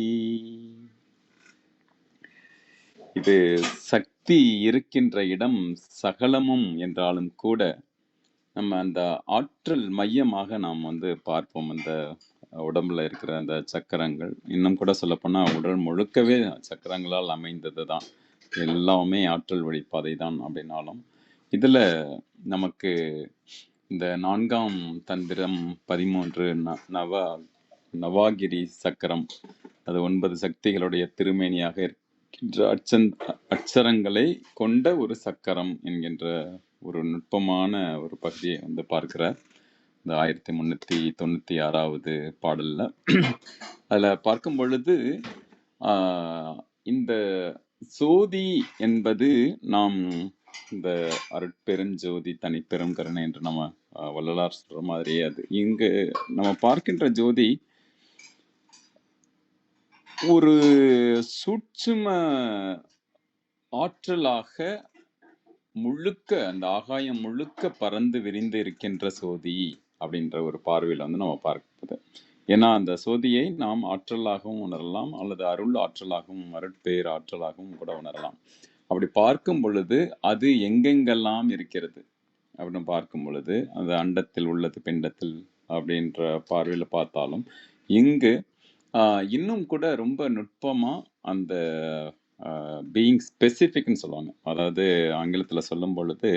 இது சக்தி இருக்கின்ற இடம் சகலமும் என்றாலும் கூட நம்ம அந்த ஆற்றல் மையமாக நாம் பார்ப்போம். அந்த உடம்புல இருக்கிற அந்த சக்கரங்கள், இன்னும் கூட சொல்லப்போனா உடல் முழுக்கவே சக்கரங்களால் அமைந்தது தான், எல்லாமே ஆற்றல் வழிப்பாதை தான் அப்படின்னாலும், இதுல நமக்கு இந்த 4ஆம் தந்திரம் 13 நவாகிரி சக்கரம், அது 9 சக்திகளுடைய திருமேனியாக இருக்கின்ற அட்சரங்களை கொண்ட ஒரு சக்கரம் என்கின்ற ஒரு நுட்பமான ஒரு பகுதியை பார்க்கிறார் இந்த 1396வது பாடல்ல. அதுல பார்க்கும் பொழுது இந்த சோதி என்பது நாம் இந்த அருட்பெருஞ்சோதி தனிப்பெரும் கருணை என்று நம்ம வள்ளலார் சொல்ற மாதிரியே, அது இங்கு நம்ம பார்க்கின்ற ஜோதி ஒரு சூட்சும ஆற்றலாக முழுக்க, அந்த ஆகாயம் முழுக்க பறந்து விரிந்து இருக்கின்ற சோதி அப்படின்ற ஒரு பார்வையில் நம்ம பார்ப்பது. ஏன்னா அந்த சோதியை நாம் ஆற்றலாகவும் உணரலாம், அல்லது அருள் ஆற்றலாகவும் அருட்பேர் ஆற்றலாகவும் கூட உணரலாம். அப்படி பார்க்கும் பொழுது அது எங்கெங்கெல்லாம் இருக்கிறது அப்படின்னு பார்க்கும் பொழுது, அந்த அண்டத்தில் உள்ளது பிண்டத்தில் அப்படின்ற பார்வையில் பார்த்தாலும், இங்கு இன்னும் கூட ரொம்ப நுட்பமா அந்த பீயிங் ஸ்பெசிஃபிக்னு சொல்லுவாங்க. அதாவது ஆங்கிலத்தில் சொல்லும் பொழுது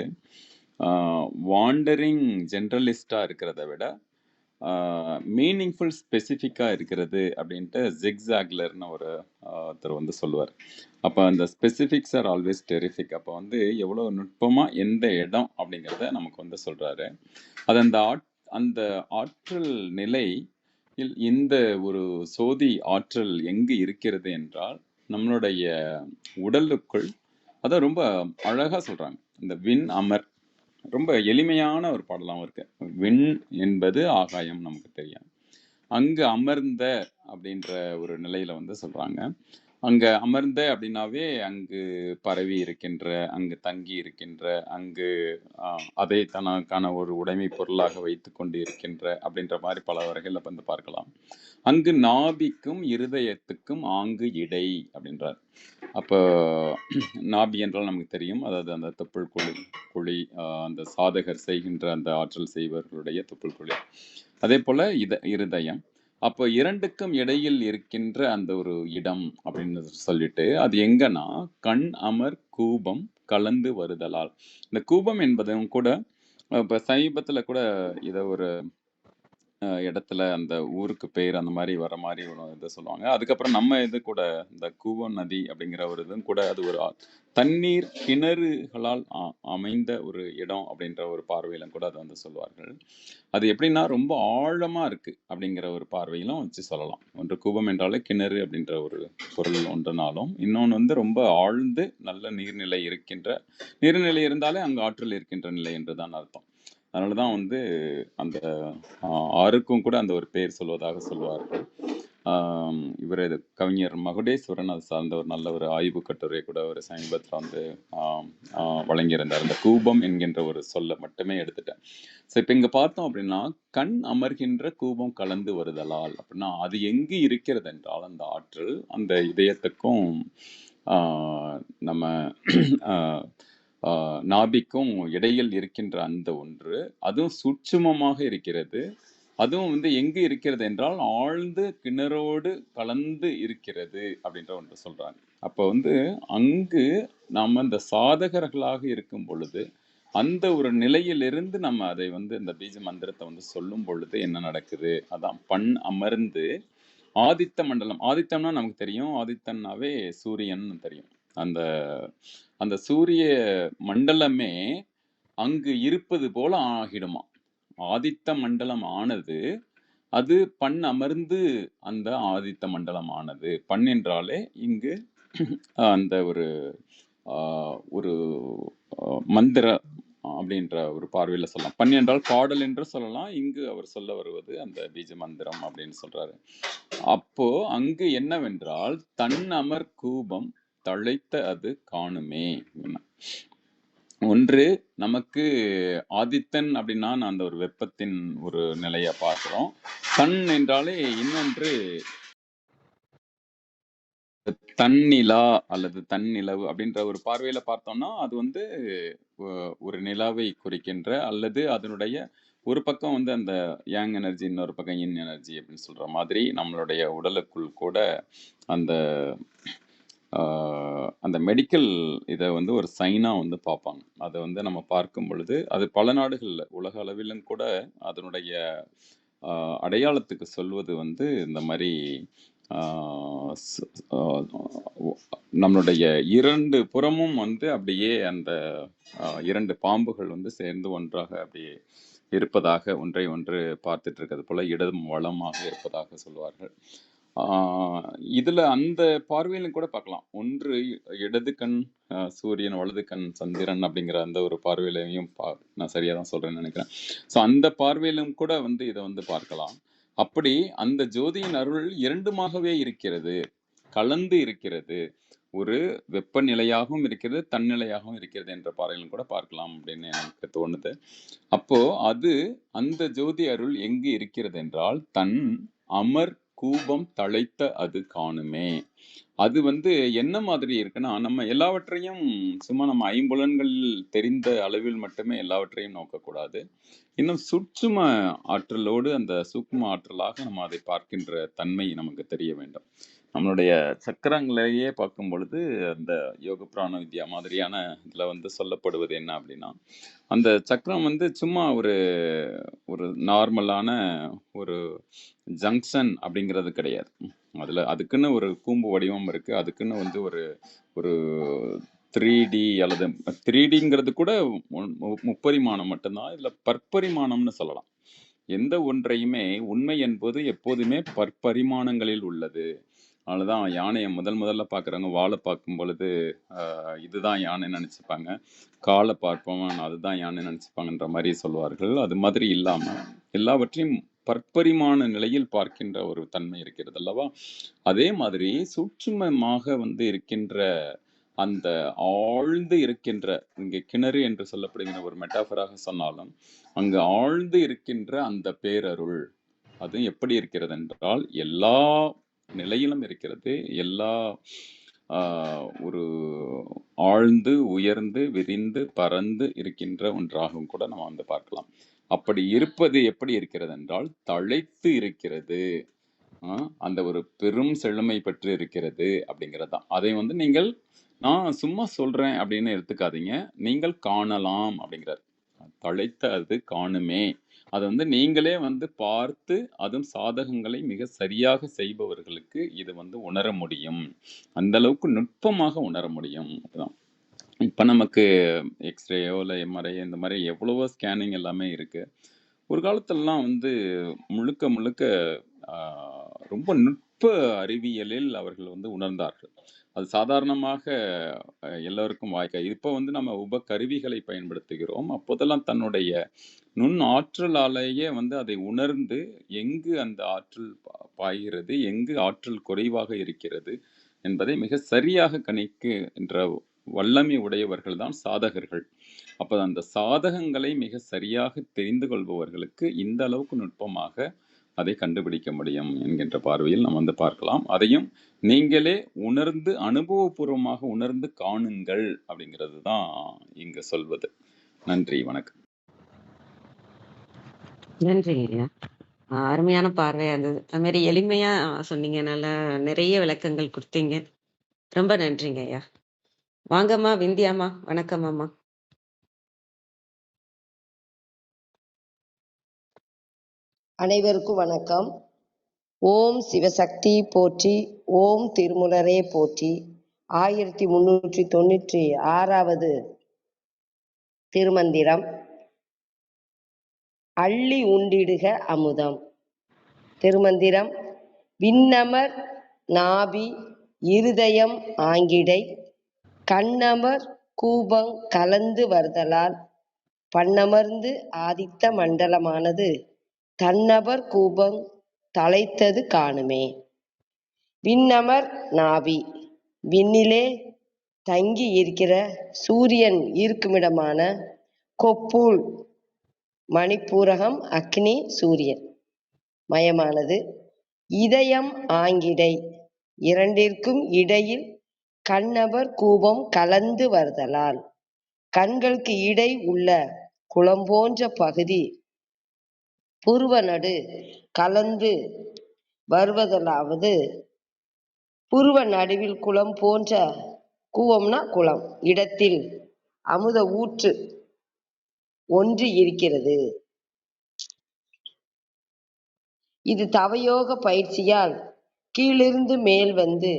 வாண்டரிங் ஜென்ரலிஸ்டாக இருக்கிறத விட மீனிங்ஃபுல் ஸ்பெசிஃபிக்காக இருக்கிறது அப்படின்ட்டு ஜிக்ஸாக்லர்னு ஒருத்தர் சொல்லுவார். அப்போ அந்த ஸ்பெசிஃபிக்ஸ் ஆர் ஆல்வேஸ் டெரிஃபிக். அப்போ எவ்வளோ நுட்பமாக எந்த இடம் அப்படிங்கிறத நமக்கு சொல்கிறாரு. அது அந்த ஆற்றல் நிலை இந்த ஒரு சோதி ஆற்றல் எங்கு இருக்கிறது என்றால் நம்மளுடைய உடலுக்குள். அதான் ரொம்ப அழகா சொல்றாங்க. இந்த விண் அமர், ரொம்ப எளிமையான ஒரு பாடலாம் இருக்கு. விண் என்பது ஆகாயம், நமக்கு தெரியும். அங்கு அமர்ந்த அப்படின்ற ஒரு நிலையில சொல்றாங்க. அங்க அமர்ந்த அப்படின்னாவே அங்கு பரவி இருக்கின்ற, அங்கு தங்கி இருக்கின்ற, அங்கு அதை தனக்கான ஒரு உடைமை பொருளாக வைத்து கொண்டு இருக்கின்ற அப்படின்ற மாதிரி பல வகையில் பார்க்கலாம். அங்கு நாபிக்கும் இருதயத்துக்கும் ஆங்கு இடை அப்படின்றார். அப்போ நாபி என்றால் நமக்கு தெரியும், அதாவது அந்த தொப்புள் குழி, அந்த சாதகர் செய்கின்ற அந்த ஆற்றல் செய்வர்களுடைய தொப்புள் குழி. அதே போல இருதயம். அப்போ இரண்டுக்கும் இடையில் இருக்கின்ற அந்த ஒரு இடம் அப்படின்னு சொல்லிட்டு, அது எங்கன்னா கண் அமர் கூபம் கலந்து வருதலால். இந்த கூபம் என்பதும் கூட இப்போ சமீபத்தில் கூட இதை ஒரு இடத்துல அந்த ஊருக்கு பேர் அந்த மாதிரி வர மாதிரி ஒரு இதை சொல்லுவாங்க. அதுக்கப்புறம் நம்ம இது கூட இந்த கூவம் நதி அப்படிங்கிற ஒரு இதுவும் கூட அது ஒரு தண்ணீர் கிணறுகளால் அமைந்த ஒரு இடம் அப்படின்ற ஒரு பார்வையிலும் கூட அதை சொல்லுவார்கள். அது எப்படின்னா ரொம்ப ஆழமா இருக்கு அப்படிங்கிற ஒரு பார்வையிலும் வச்சு சொல்லலாம். ஒன்று கூவம் என்றாலே கிணறு அப்படின்ற ஒரு பொருள் ஒன்றுனாலும், இன்னொன்று ரொம்ப ஆழ்ந்து நல்ல நீர்நிலை இருந்தாலே அங்கு ஆற்றல் இருக்கின்ற நிலை என்றுதான் அர்த்தம். அதனாலதான் அந்த ஆறுக்கும் கூட அந்த ஒரு பேர் சொல்வதாக சொல்வார்கள். இவர் கவிஞர் மகுடேஸ்வரன் அது சார்ந்த ஒரு நல்ல ஒரு ஆய்வு கட்டுரை கூட ஒரு சமீபத்தில் வழங்கியிருந்தார். அந்த கூபம் என்கின்ற ஒரு சொல்ல மட்டுமே எடுத்துட்டேன். ஸோ இப்போ இங்கே பார்த்தோம் அப்படின்னா, கண் அமர்கின்ற கூபம் கலந்து வருதலால் அப்படின்னா அது எங்கு இருக்கிறது என்றால், அந்த ஆற்றல் அந்த இதயத்துக்கும் நம்ம நாபிக்கும் இடையில் இருக்கின்ற அந்த ஒன்று, அதுவும் சூட்சுமமாக இருக்கிறது. அதுவும் எங்கு இருக்கிறது என்றால் ஆழ்ந்து கிணறோடு கலந்து இருக்கிறது அப்படின்ற ஒன்று சொல்றாங்க. அப்போ அங்கு நாம் அந்த சாதகர்களாக இருக்கும் பொழுது, அந்த ஒரு நிலையிலிருந்து நம்ம அதை இந்த பீஜ மந்திரத்தை சொல்லும் பொழுது என்ன நடக்குது, அதான் பண் அமர்ந்து ஆதித்த மண்டலம். ஆதித்தம்னா நமக்கு தெரியும், ஆதித்தன்னாவே சூரியன் தெரியும். அந்த சூரிய மண்டலமே அங்கு இருப்பது போல ஆகிடுமா. ஆதித்த மண்டலம் ஆனது அது பண் அமர்ந்து அந்த ஆதித்த மண்டலம் ஆனது. பண் என்றாலே இங்கு அந்த ஒரு மந்திர அப்படின்ற ஒரு பார்வையில் சொல்லலாம். பண் என்றால் பாடல் என்று சொல்லலாம். இங்கு அவர் சொல்ல வருவது அந்த பீஜ மந்திரம் அப்படின்னு சொல்றாரு. அப்போ அங்கு என்னவென்றால் தன் அமர் கூபம் தழைத்த அது காணுமே. ஒன்று நமக்கு ஆதித்தன் அப்படின்னா அந்த ஒரு வெப்பத்தின் ஒரு நிலையை பார்க்கிறோம். தன் என்றாலே இன்னொன்று தன்னிலா அல்லது தன்னிலவு அப்படின்ற ஒரு பார்வையில பார்த்தோம்னா அது வந்து ஒரு நிலாவை குறிக்கின்ற அல்லது அதனுடைய ஒரு பக்கம் வந்து அந்த யாங் எனர்ஜி, இன்னொரு பக்கம் இன் எனர்ஜி அப்படின்னு சொல்ற மாதிரி நம்மளுடைய உடலுக்குள் கூட அந்த அந்த மெடிக்கல் இதை வந்து ஒரு சைனாக வந்து பார்ப்பாங்க. அதை வந்து நம்ம பார்க்கும் பொழுது அது பல நாடுகளில் உலக அளவிலும் கூட அதனுடைய அடையாளத்துக்கு சொல்வது வந்து இந்த மாதிரி நம்மளுடைய இரண்டு புறமும் வந்து அப்படியே அந்த இரண்டு பாம்புகள் வந்து சேர்ந்து ஒன்றாக அப்படியே இருப்பதாக ஒன்றை ஒன்று பார்த்துட்டு இருக்கிறது போல இடதும் வளமாக இருப்பதாக சொல்வார்கள். இதுல அந்த பார்வையிலும் கூட பார்க்கலாம். ஒன்று இடது கண் சூரியன், வலது கண் சந்திரன் அப்படிங்கிற அந்த ஒரு பார்வையிலையும் நான் சரியா தான் சொல்றேன்னு நினைக்கிறேன். ஸோ அந்த பார்வையிலும் கூட வந்து இதை வந்து பார்க்கலாம். அப்படி அந்த ஜோதியின் அருள் இரண்டுமாகவே இருக்கிறது, கலந்து இருக்கிறது. ஒரு வெப்பநிலையாகவும் இருக்கிறது, தன்னிலையாகவும் இருக்கிறது என்ற பார்வையிலும் கூட பார்க்கலாம் அப்படின்னு எனக்கு தோணுது. அப்போ அது அந்த ஜோதி அருள் எங்கு இருக்கிறது என்றால் தன் அமர் கூபம் தழைத்த அது காணுமே. அது வந்து என்ன மாதிரி இருக்குன்னா, நம்ம எல்லாவற்றையும் சும்மா நம்ம ஐம்புலன்களில் தெரிந்த அளவில் மட்டுமே எல்லாவற்றையும் நோக்கக்கூடாது. இன்னும் சூட்சும ஆற்றலோடு அந்த சூக்ஷ்ம ஆற்றலாக நம்ம அதை பார்க்கின்ற தன்மை நமக்கு தெரிய வேண்டும். நம்மளுடைய சக்கரங்களையே பார்க்கும் பொழுது அந்த யோக பிராண வித்யா மாதிரியான இதில் வந்து சொல்லப்படுவது என்ன அப்படின்னா, அந்த சக்கரம் வந்து சும்மா ஒரு ஒரு நார்மலான ஒரு ஜங்ஷன் அப்படிங்கிறது கிடையாது. அதுக்குன்னு ஒரு கூம்பு வடிவம் இருக்கு. அதுக்குன்னு வந்து ஒரு ஒரு 3D அல்லது 3Dங்கிறது கூட முப்பரிமாணம் மட்டும்தான். இதுல பற்பரிமாணம்னு சொல்லலாம். எந்த ஒன்றையுமே உண்மை என்பது எப்போதுமே பற்பரிமாணங்களில் உள்ளது. அதனாலதான் யானையை முதல்ல பார்க்குறவங்க வாழை பார்க்கும் பொழுது இதுதான் யானை நினைச்சுப்பாங்க, காலை பார்ப்போம் அதுதான் யானை நினைச்சுப்பாங்கன்ற மாதிரி சொல்வார்கள். அது மாதிரி இல்லாம எல்லாவற்றையும் பற்பரிமாண நிலையில் பார்க்கின்ற ஒரு தன்மை இருக்கிறது அல்லவா? அதே மாதிரி சூட்சுமமாக வந்து இருக்கின்ற அந்த ஆழ்ந்து இருக்கின்ற, இங்கே கிணறு என்று சொல்லப்படுகிற ஒரு மெட்டாஃபராக சொன்னாலும் அங்கு ஆழ்ந்து இருக்கின்ற அந்த பேரருள் அது எப்படி இருக்கிறது என்றால் எல்லா நிலையிலும் இருக்கிறது. எல்லா ஒரு ஆழ்ந்து உயர்ந்து விரிந்து பறந்து இருக்கின்ற ஒன்றாகவும் கூட நம்ம வந்து பார்க்கலாம். அப்படி இருப்பது எப்படி இருக்கிறது என்றால் தழைத்து இருக்கிறது, அந்த ஒரு பெரும் செழுமை பெற்று இருக்கிறது அப்படிங்கிறது தான். அதை வந்து நீங்கள் நான் சும்மா சொல்றேன் அப்படின்னு எடுத்துக்காதீங்க, நீங்கள் காணலாம் அப்படிங்கிறார். தழைத்த அது காணுமே. அதை வந்து நீங்களே வந்து பார்த்து அதுவும் சாதகங்களை மிக சரியாக செய்பவர்களுக்கு இது வந்து உணர முடியும். அந்த அளவுக்கு நுட்பமாக உணர முடியும். அதுதான் இப்போ நமக்கு எக்ஸ்ரேயோ இல்லை எம்ஆர்ஐ இந்த மாதிரி எவ்வளவோ ஸ்கேனிங் எல்லாமே இருக்கு. ஒரு காலத்திலலாம் வந்து முழுக்க ரொம்ப நுட்ப அறிவியலில் அவர்கள் வந்து உணர்ந்தார்கள். அது சாதாரணமாக எல்லோருக்கும் வாய்க்க. இப்போ வந்து நம்ம உபகருவிகளை பயன்படுத்துகிறோம். அப்போதெல்லாம் தன்னுடைய நுண் ஆற்றலாலேயே வந்து அதை உணர்ந்து எங்கு அந்த ஆற்றல் பாய்கிறது, எங்கு ஆற்றல் குறைவாக இருக்கிறது என்பதை மிக சரியாக கணிக்கின்ற வல்லமை உடையவர்கள் தான் சாதகர்கள். அப்போ அந்த சாதகங்களை மிக சரியாக தெரிந்து கொள்பவர்களுக்கு இந்த அளவுக்கு நுட்பமாக அதை கண்டுபிடிக்க முடியும் என்கின்ற பார்வையில் நம்ம வந்து பார்க்கலாம். அதையும் நீங்களே உணர்ந்து அனுபவபூர்வமாக உணர்ந்து காணுங்கள் அப்படிங்கிறது தான் இங்க சொல்வது. நன்றி, வணக்கம். நன்றிங்க ஐயா. அருமையான பார்வையா இருந்தது. அது மாதிரி எளிமையா சொன்னீங்க. நல்லா நிறைய விளக்கங்கள் கொடுத்தீங்க. ரொம்ப நன்றிங்க ஐயா. வாங்கம்மா விந்தியாம்மா. வணக்கம் அம்மா. அனைவருக்கும் வணக்கம். ஓம் சிவசக்தி போற்றி, ஓம் திருமுலரே போற்றி. 1396வது திருமந்திரம். அள்ளி உண்டிடுக அமுதம். திருமந்திரம். விண்ணமர் நாபி இருதயம் ஆங்கிடை, கண்ணமர் கூபங் கலந்து வருதலால் பண்ணமர்ந்து ஆதித்த மண்டலமானது தன்னவர் கூபம் தலைத்தது காணுமே. விண்ணமர் நாபி, விண்ணிலே தங்கி இருக்கிற சூரியன் இருக்குமிடமான கொப்புள் மணிப்பூரகம் அக்னி சூரியன் மயமானது. இதயம் ஆங்கிடை, இரண்டிற்கும் இடையில் கண்ணவர் கூபம் கலந்து வருதலால் கண்களுக்கு இடை உள்ள குளம் போன்ற பகுதி புருவ நடு கலந்து வருவதலாவது, புருவ நடுவில் குளம் போன்ற, கூவம்னா குளம், இடத்தில் அமுத ஊற்று ஒன்று இருக்கிறது. இது தவயோக பயிற்சியால் கீழிருந்து மேல் வந்து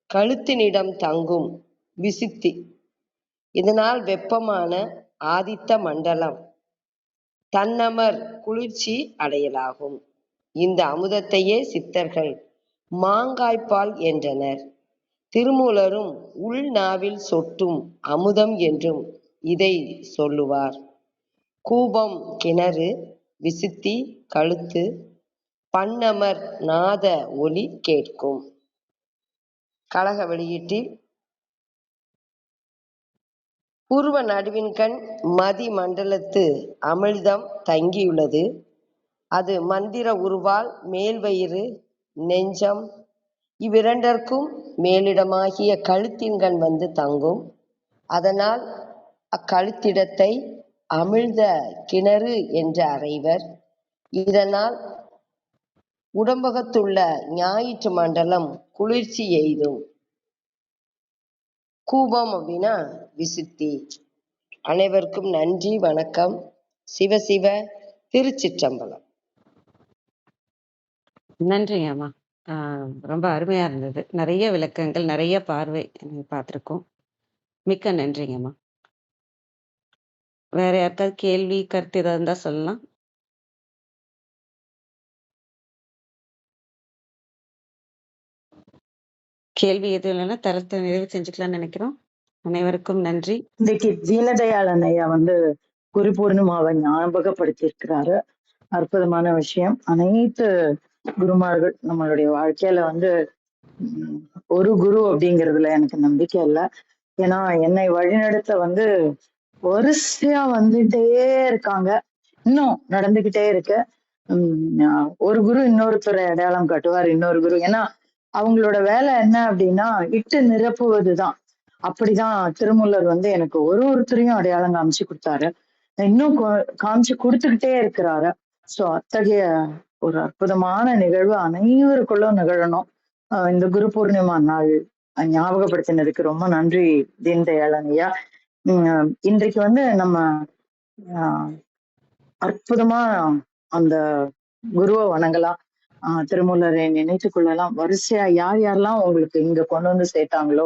கழுத்தினிடம் தங்கும் விசுத்தி. இதனால் வெப்பமான ஆதித்த மண்டலம் தன்னமர் குளிர்ச்சி அடையலாகும். இந்த அமுதத்தையே சித்தர்கள் மாங்காய்ப்பால் என்றனர். திருமூலரும் உள்நாவில் சொட்டும் அமுதம் என்றும் இதை சொல்லுவார். கூபம் கிணறு, விசுத்தி கழுத்து, பண்ணமர் நாத ஒலி கேட்கும். கழக வெளியீட்டில் புருவ நடுவின்கண் மதி மண்டலத்து அமிழ்தம் தங்கியுள்ளது. அது மந்திர உருவால் மேல்வயிறு, நெஞ்சம் இவ்விரண்டற்கும் மேலிடமாகிய கழுத்தின்கண் வந்து தங்கும். அதனால் அக்கழுத்திடத்தை அமிழ்த கிணறு என்று அறைவர். இதனால் உடம்பகத்துள்ள ஞாயிற்று மண்டலம் குளிர்ச்சி எய்தும். கூபம் அப்படின்னா விசுத்தி. அனைவருக்கும் நன்றி, வணக்கம். சிவசிவ. திருச்சிற்றம்பலம். நன்றிங்க அம்மா. ரொம்ப அருமையா இருந்தது. நிறைய விளக்கங்கள், நிறைய பார்வை பார்த்துருக்கோம். மிக்க நன்றிங்கம்மா. வேற யாருக்காவது கேள்வி கருத்து ஏதாவது இருந்தா சொல்லலாம். கேள்வி எதுவும் இல்லைன்னா தரத்தை நிறைவு செஞ்சுக்கலாம்னு நினைக்கிறோம். அனைவருக்கும் நன்றி. இன்னைக்கு தீனதயாளன் ஐயா வந்து குரு பூர்ணிமாவை ஞாபகப்படுத்தியிருக்கிறாரு. அற்புதமான விஷயம். அனைத்து குருமார்கள் நம்மளுடைய வாழ்க்கையில வந்து ஒரு குரு அப்படிங்கிறதுல எனக்கு நம்பிக்கை இல்லை. ஏன்னா என்னை வழிநடத்த வந்து வரிசையா வந்துட்டே இருக்காங்க, இன்னும் நடந்துகிட்டே இருக்கு. ஒரு குரு இன்னொருத்தரை அடையாளம் காட்டுவார், இன்னொரு குரு. ஏன்னா அவங்களோட வேலை என்ன அப்படின்னா இட்டு நிரப்புவதுதான். அப்படிதான் திருமூலர் வந்து எனக்கு ஒருத்தரையும் அடையாளம் காமிச்சு கொடுத்தாரு, இன்னும் காமிச்சு கொடுத்துக்கிட்டே இருக்கிறாரு. சோ அத்தகைய ஒரு அற்புதமான நிகழ்வு அனைவருக்குள்ளும் நிகழணும். இந்த குரு பூர்ணிமா நாள் ஞாபகப்படுத்தினதுக்கு ரொம்ப நன்றி தீன்தயாளன் ஐயா. இன்றைக்கு வந்து நம்ம அற்புதமா அந்த குருவை வணங்கலாம், திருமூலரை நினைத்து கொள்ளலாம். வரிசையா யார் யாரெல்லாம் உங்களுக்கு இங்க கொண்டு வந்து சேர்த்தாங்களோ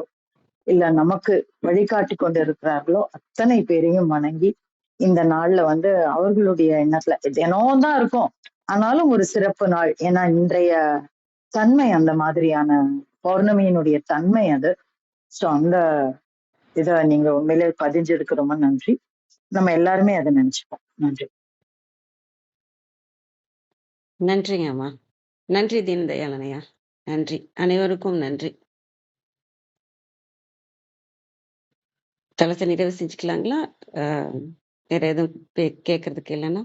இல்ல நமக்கு வழிகாட்டி கொண்டு இருக்கிறார்களோ அத்தனை பேரையும் வணங்கி இந்த நாள்ல வந்து அவர்களுடைய எண்ணத்துல தினம் தான் இருக்கும், ஆனாலும் ஒரு சிறப்பு நாள். ஏன்னா இன்றைய தன்மை அந்த மாதிரியான பௌர்ணமியினுடைய தன்மை அது. சோ அந்த இத நீங்க உண்மையிலே பதிஞ்சதுக்கு ரொம்ப நன்றி. நம்ம எல்லாருமே அதை நினைச்சுப்போம். நன்றி. நன்றிங்க அம்மா. நன்றி தீனதயாளனையா. நன்றி. அனைவருக்கும் நன்றி. தளத்தை நிறைவு செஞ்சுக்கலாங்களா? வேற எதுவும் கேட்கறதுக்கு இல்லைன்னா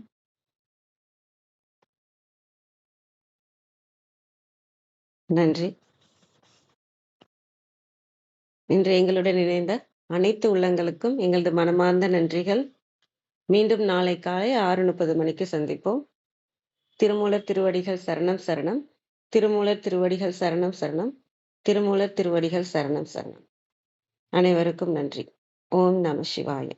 நன்றி. இன்று எங்களுடன் இணைந்த அனைத்து உள்ளங்களுக்கும் எங்களது மனமார்ந்த நன்றிகள். மீண்டும் நாளை காலை 6:30 மணிக்கு சந்திப்போம். திருமூலர் திருவடிகள் சரணம் சரணம். திருமூலர் திருவடிகள் சரணம் சரணம். திருமூலர் திருவடிகள் சரணம் சரணம். அனைவருக்கும் நன்றி. ஓம் நம சிவாய.